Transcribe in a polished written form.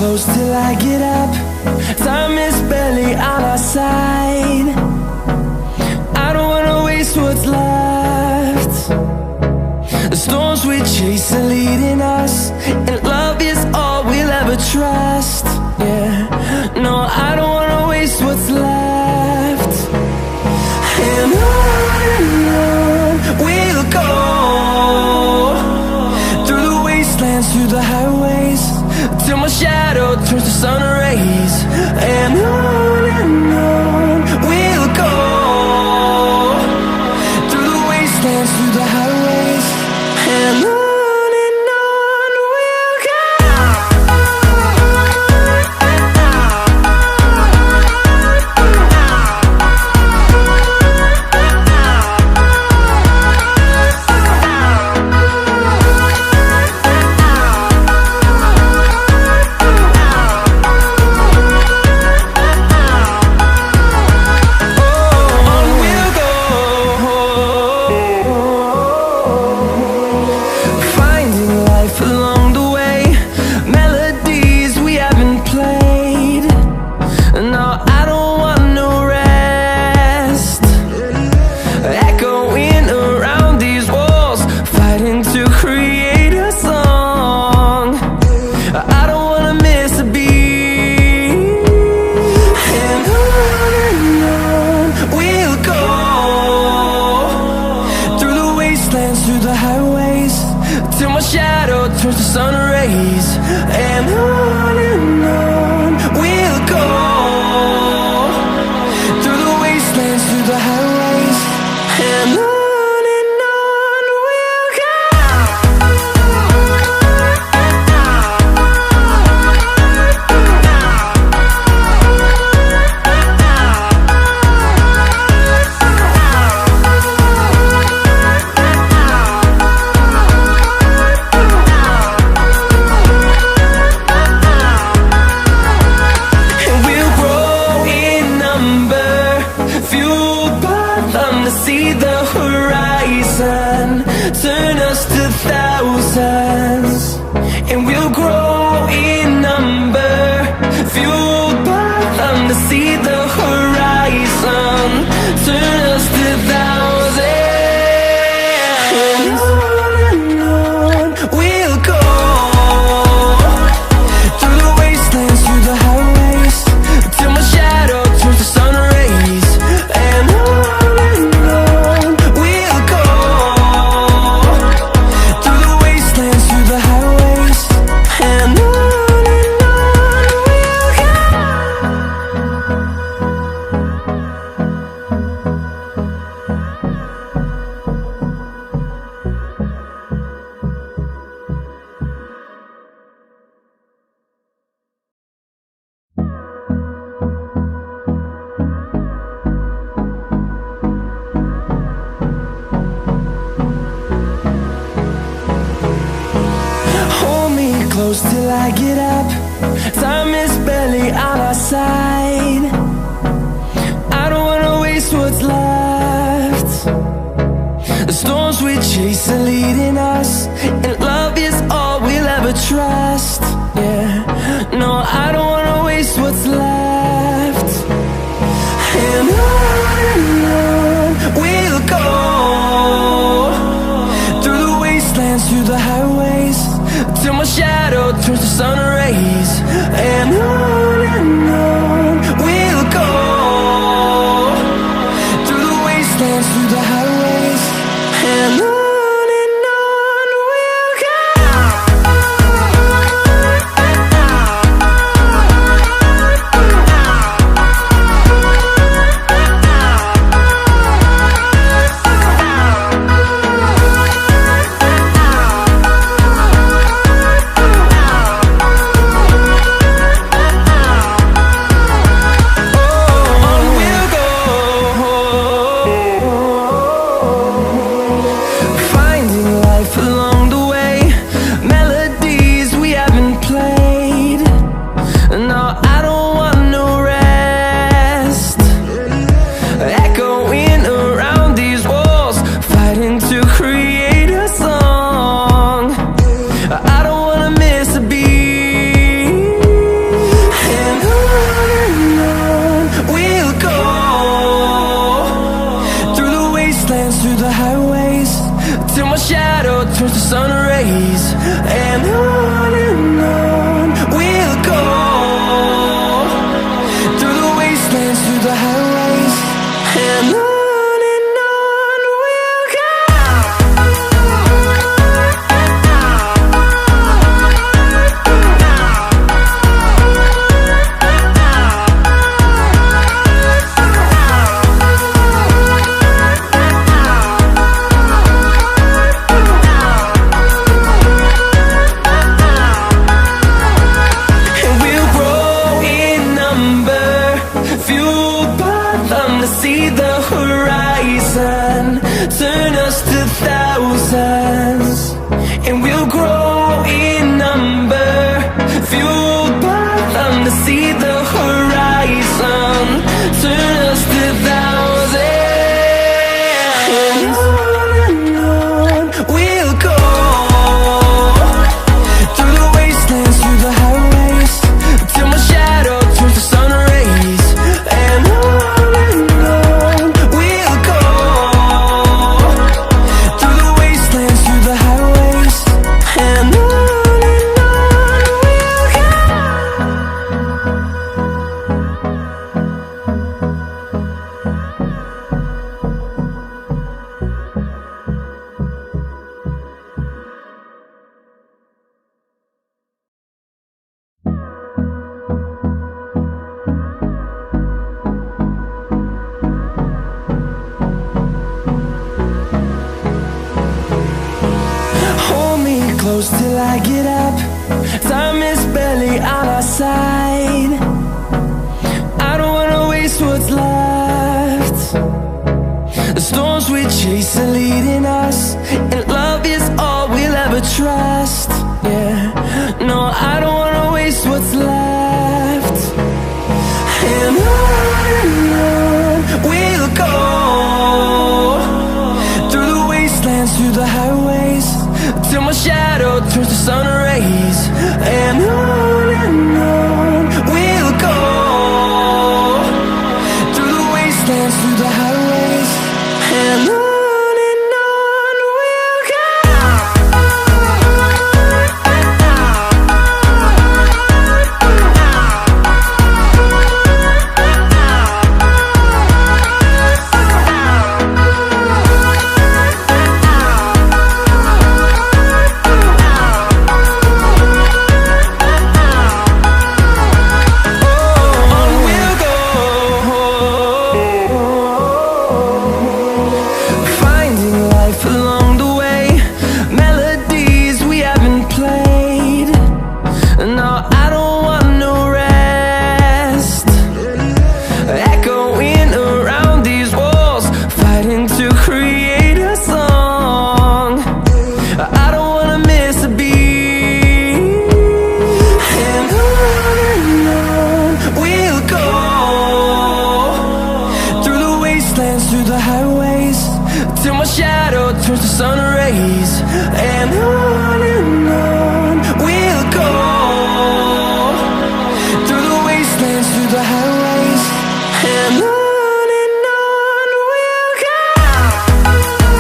close till I get up. Time is barely on our side. I don't wanna waste what's left. The storms we chase are leading us, and love is all we'll ever trust. Yeah, no, I don't wanna waste what's left. And on we'll go, through the wastelands, through the highways, till my shadow turns to sun rays. And on we'll go, through the wastelands, through the highways, and on we'll go. Through the highways, till my shadow turns to sun rays. And on we'll go, through the wastelands, through the highways, and on we'll go. See the horizon, turn us to thousands, and we'll grow in number, fueled by them to see the horizon, turn us to thousands. And on we'll go, through the wastelands, through the highways, till my shadow turns to sun rays. And close till I get up. Time is barely on our side. I don't wanna waste what's left. The storms we chase are leading us, and love is all we'll ever trust. Yeah, no, I don't wanna waste what's left. And on we'll go, through the wastelands, through the highways, till my shadow turns to sun rays. And on the highways, and on we'll go. See the horizon, turn us to thousands, and we'll grow in number, fueled by them to see the horizon, turn us to thousands, and on we'll go, through the wastelands, through the highways, till my shadow turns to sun rays, and on close till I get up. Time is barely on our side. I don't wanna waste what's left. The storms we chase are leading us, and love is all we'll ever trust. Yeah, no, I don't wanna waste what's left. And on we'll go, through the wastelands, through the highways, till my shadow turns to sun rays, and on we'll go, through the wastelands, through the highways, and on we'll go. Through the highways, till my shadow turns to sun rays, and on we'll go, through the wastelands, through the highways, and on.